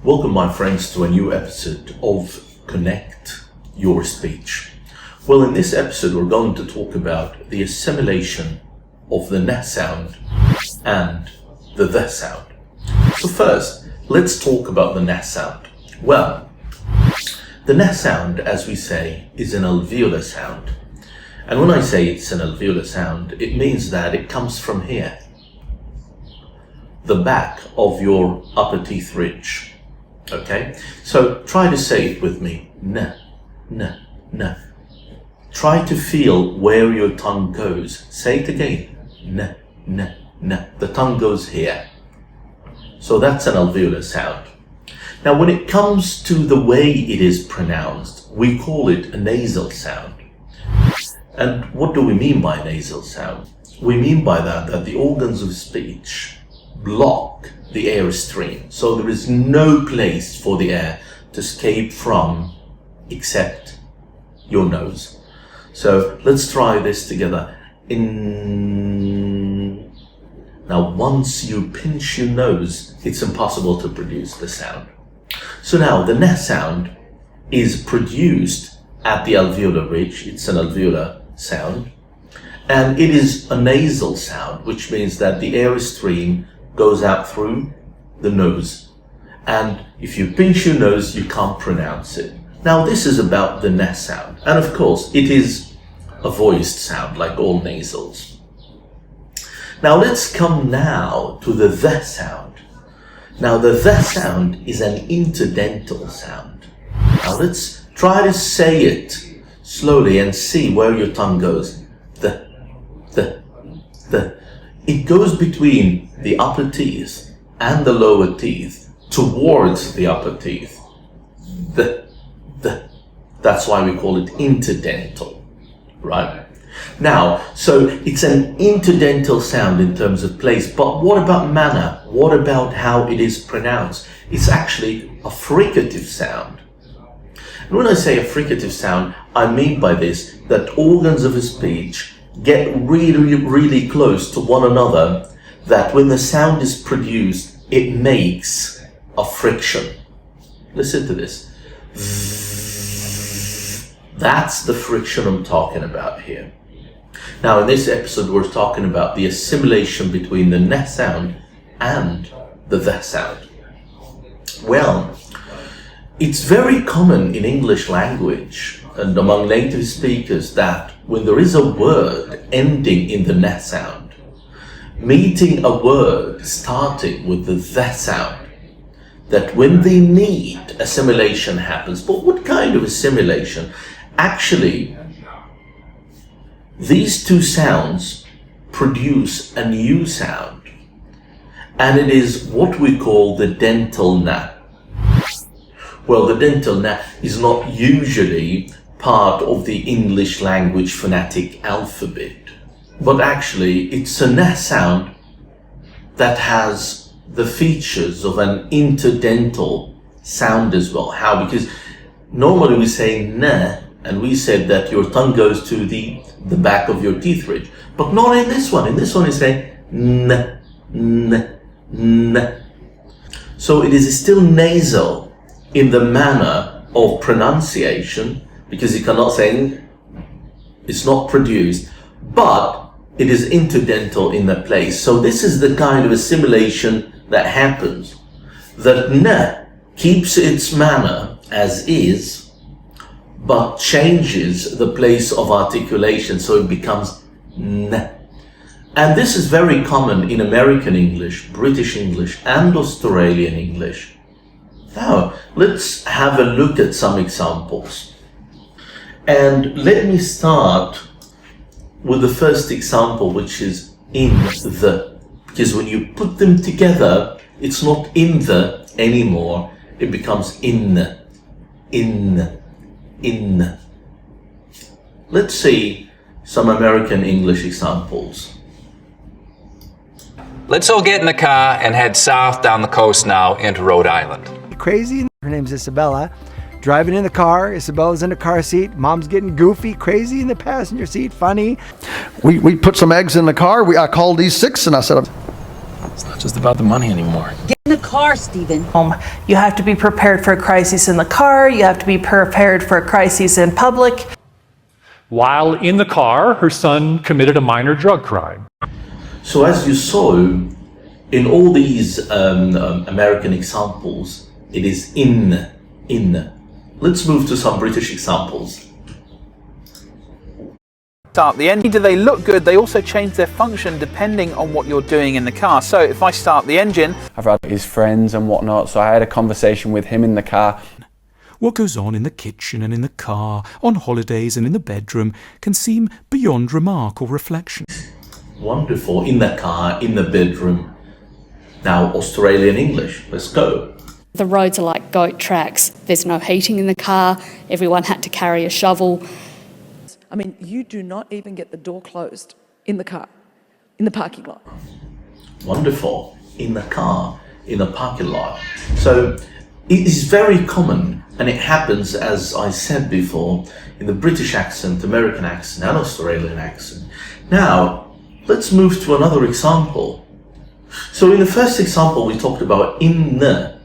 Welcome, my friends, to a new episode of Connect Your Speech. Well, in this episode, we're going to talk about the assimilation of the n sound and the th sound. So first, let's talk about the n sound. Well, the n sound, as we say, is an alveolar sound. And when I say it's an alveolar sound, it means that it comes from here, the back of your upper teeth ridge. Okay? So try to say it with me. N, n, n. Try to feel where your tongue goes. Say it again. N, n, n. The tongue goes here. So that's an alveolar sound. Now, when it comes to the way it is pronounced, we call it a nasal sound. And what do we mean by nasal sound? We mean by that the organs of speech block the air stream. So there is no place for the air to escape from except your nose. So let's try this together. In. Now, once you pinch your nose, it's impossible to produce the sound. So now the n sound is produced at the alveolar ridge. It's an alveolar sound. And it is a nasal sound, which means that the air stream goes out through the nose. And if you pinch your nose, you can't pronounce it. Now, this is about the n sound. And of course, it is a voiced sound, like all nasals. Now, let's come now to the th sound. Now, the th sound is an interdental sound. Now, let's try to say it slowly and see where your tongue goes. The. It goes between the upper teeth and the lower teeth towards the upper teeth. That's why we call it interdental, right? Now, so it's an interdental sound in terms of place, but what about manner? What about how it is pronounced? It's actually a fricative sound. And when I say a fricative sound, I mean by this that organs of speech get really, really close to one another, that when the sound is produced, it makes a friction. Listen to this. That's the friction I'm talking about here. Now, in this episode, we're talking about the assimilation between the n sound and the th sound. Well, it's very common in English language and among native speakers that when there is a word ending in the n sound, meeting a word starting with the th sound, that when they need, assimilation happens. But what kind of assimilation? Actually, these two sounds produce a new sound, and it is what we call the dental n. Well, the dental n is not usually part of the English language phonetic alphabet, but actually it's an n sound that has the features of an interdental sound as well. How? Because normally we say n, and we said that your tongue goes to the back of your teeth ridge, but not in this one. In this one, you say n, n, n. So it is still nasal in the manner of pronunciation, because you cannot say n, it's not produced, but it is interdental in the place. So this is the kind of assimilation that happens, that n keeps its manner as is, but changes the place of articulation, so it becomes n. And this is very common in American English, British English, and Australian English. Now, let's have a look at some examples. And let me start with the first example, which is in the. Because when you put them together, it's not in the anymore, it becomes in. Let's see some American English examples. Let's all get in the car and head south down the coast now into Rhode Island. Crazy. Her name's Isabella. Driving in the car, Isabella's in the car seat, mom's getting goofy, crazy in the passenger seat, funny. We put some eggs in the car. I called these 6 and I said, It's not just about the money anymore. Get in the car, Stephen. You have to be prepared for a crisis in the car. You have to be prepared for a crisis in public. While in the car, her son committed a minor drug crime. So as you saw, in all these American examples, it is in. Let's move to some British examples. Start the engine. Do they look good? They also change their function depending on what you're doing in the car. So if I start the engine, I've had his friends and whatnot, so I had a conversation with him in the car. What goes on in the kitchen and in the car, on holidays and in the bedroom, can seem beyond remark or reflection. Wonderful. In the car, in the bedroom. Now Australian English. Let's go. The roads are like goat tracks. There's no heating in the car. Everyone had to carry a shovel. I mean, you do not even get the door closed in the car, in the parking lot. Wonderful. In the car, in the parking lot. So it is very common, and it happens, as I said before, in the British accent, American accent, and Australian accent. Now, let's move to another example. So in the first example, we talked about in the,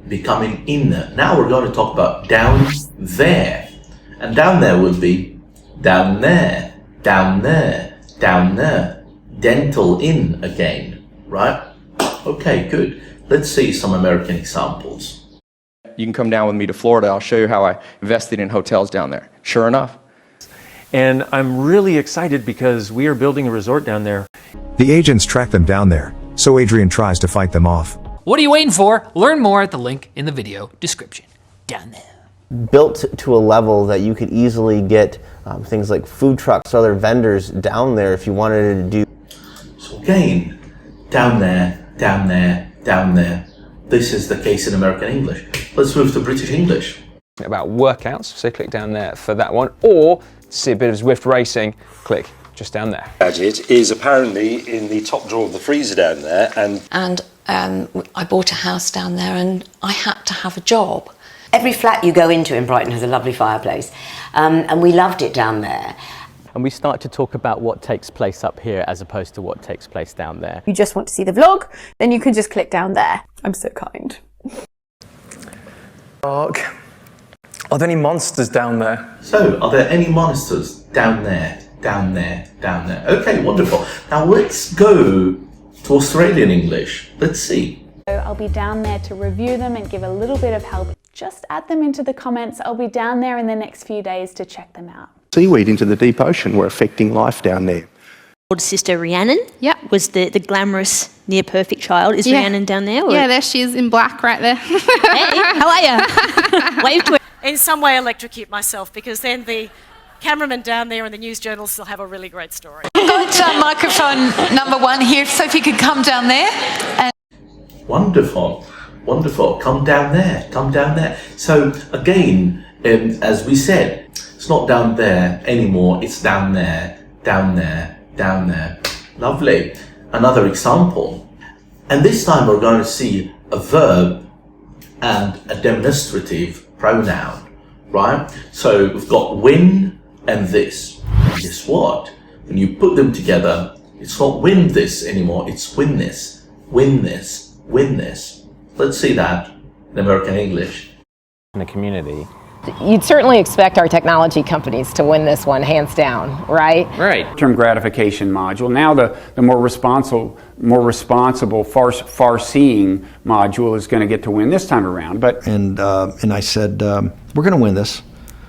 becoming in the. Now we're going to talk about down there. And down there would be down there, down there, down there. Dental in again, right? Okay, good. Let's see some American examples. You can come down with me to Florida. I'll show you how I invested in hotels down there. Sure enough. And I'm really excited because we are building a resort down there. The agents track them down there, so Adrian tries to fight them off. What are you waiting for? Learn more at the link in the video description. Down there. Built to a level that you could easily get things like food trucks or other vendors down there if you wanted to do. So again, down there, down there, down there. This is the case in American English. Let's move to British English. About workouts, so click down there for that one. Or to see a bit of Zwift racing, click just down there. Gadget is apparently in the top drawer of the freezer down there, and I bought a house down there, and I had to have a job. Every flat you go into in Brighton has a lovely fireplace, and we loved it down there. And we start to talk about what takes place up here as opposed to what takes place down there. You just want to see the vlog, then you can just click down there. I'm so kind. Are there any monsters down there? So, are there any monsters down there, down there, down there? Okay, wonderful. Now let's go to Australian English. Let's see. I'll be down there to review them and give a little bit of help. Just add them into the comments. I'll be down there in the next few days to check them out. Seaweed into the deep ocean were affecting life down there. Older sister Rhiannon was the glamorous near perfect child. Is Rhiannon down there? Or? Yeah, there she is in black right there. Hey, how are you? Wave to her. In some way electrocute myself, because then the cameraman down there and the news journalists will have a really great story. Got microphone number 1 here, so if you could come down there. And Wonderful, wonderful. Come down there, come down there. So again, as we said, it's not down there anymore, it's down there, down there, down there. Lovely. Another example. And this time we're going to see a verb and a demonstrative pronoun, right? So we've got win and this. And guess what? When you put them together, it's not win this anymore, it's win this, win this, win this. Let's see that in American English. In the community. You'd certainly expect our technology companies to win this one hands down, right? Right. Term gratification module. Now the more responsible, far-seeing module is going to get to win this time around. But and I said, we're going to win this.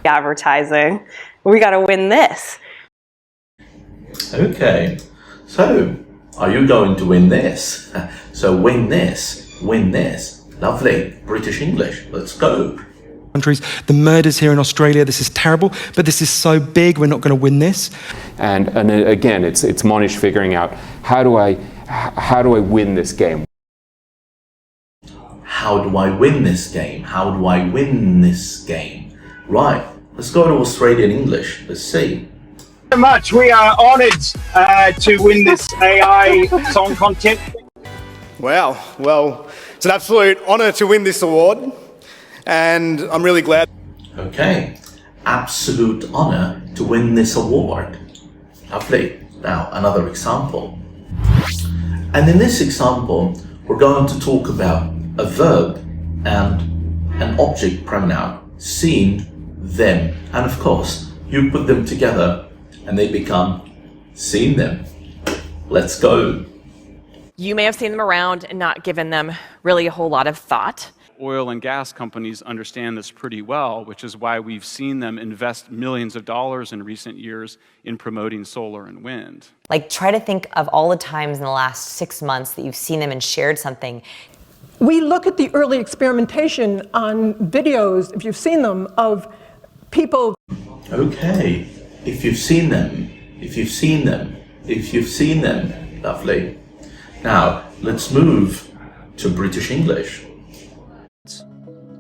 Advertising. We got to win this. Okay. So, are you going to win this? So win this, win this. Lovely. British English. Let's go. Countries. The murders here in Australia, this is terrible, but this is so big, we're not going to win this. And again, it's Monish figuring out how do I win this game? How do I win this game? How do I win this game? Right, let's go to Australian English. Let's see. So much. We are honoured to win this AI song contest. Wow, well, it's an absolute honour to win this award, and I'm really glad. Okay, absolute honour to win this award. Lovely. Now, another example. And in this example, we're going to talk about a verb and an object pronoun, seen, them. And of course, you put them together and they become seen them. Let's go. You may have seen them around and not given them really a whole lot of thought. Oil and gas companies understand this pretty well, which is why we've seen them invest millions of dollars in recent years in promoting solar and wind. Like, try to think of all the times in the last 6 months that you've seen them and shared something. We look at the early experimentation on videos, if you've seen them, of people. Okay, if you've seen them, if you've seen them, if you've seen them, lovely. Now, let's move to British English.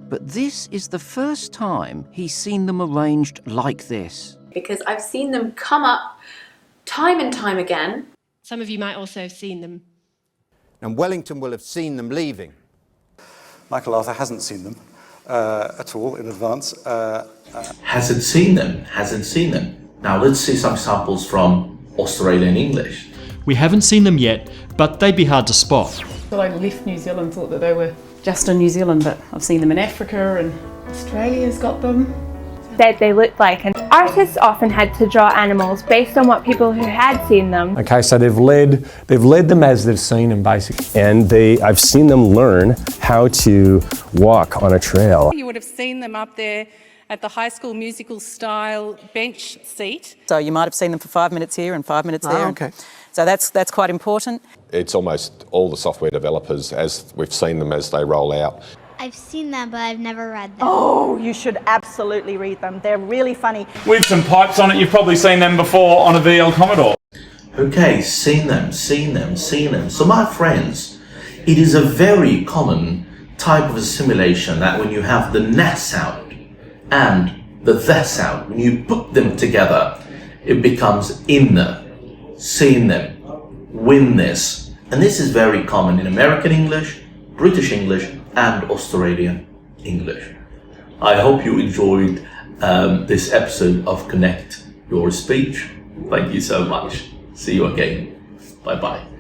But this is the first time he's seen them arranged like this. Because I've seen them come up time and time again. Some of you might also have seen them. And Wellington will have seen them leaving. Michael Arthur hasn't seen them at all in advance. Hasn't seen them, hasn't seen them. Now let's see some samples from Australian English. We haven't seen them yet, but they'd be hard to spot. So I left New Zealand, thought that they were just in New Zealand, but I've seen them in Africa and Australia's got them. That they looked like, and artists often had to draw animals based on what people who had seen them. Okay, so they've led them as they've seen them, basically. And I've seen them learn how to walk on a trail. You would have seen them up there at the High School Musical style bench seat. So you might have seen them for 5 minutes here and 5 minutes there. Okay. So that's quite important. It's almost all the software developers, as we've seen them as they roll out. I've seen them, but I've never read them. Oh, you should absolutely read them. They're really funny. With some pipes on it, you've probably seen them before on a VL Commodore. Okay, seen them, seen them, seen them. So my friends, it is a very common type of assimilation that when you have the na sound and the sound, when you put them together, it becomes inna, seen them, win this. And this is very common in American English, British English, and Australian English. I hope you enjoyed this episode of Connect Your Speech. Thank you so much. See you again. Bye-bye.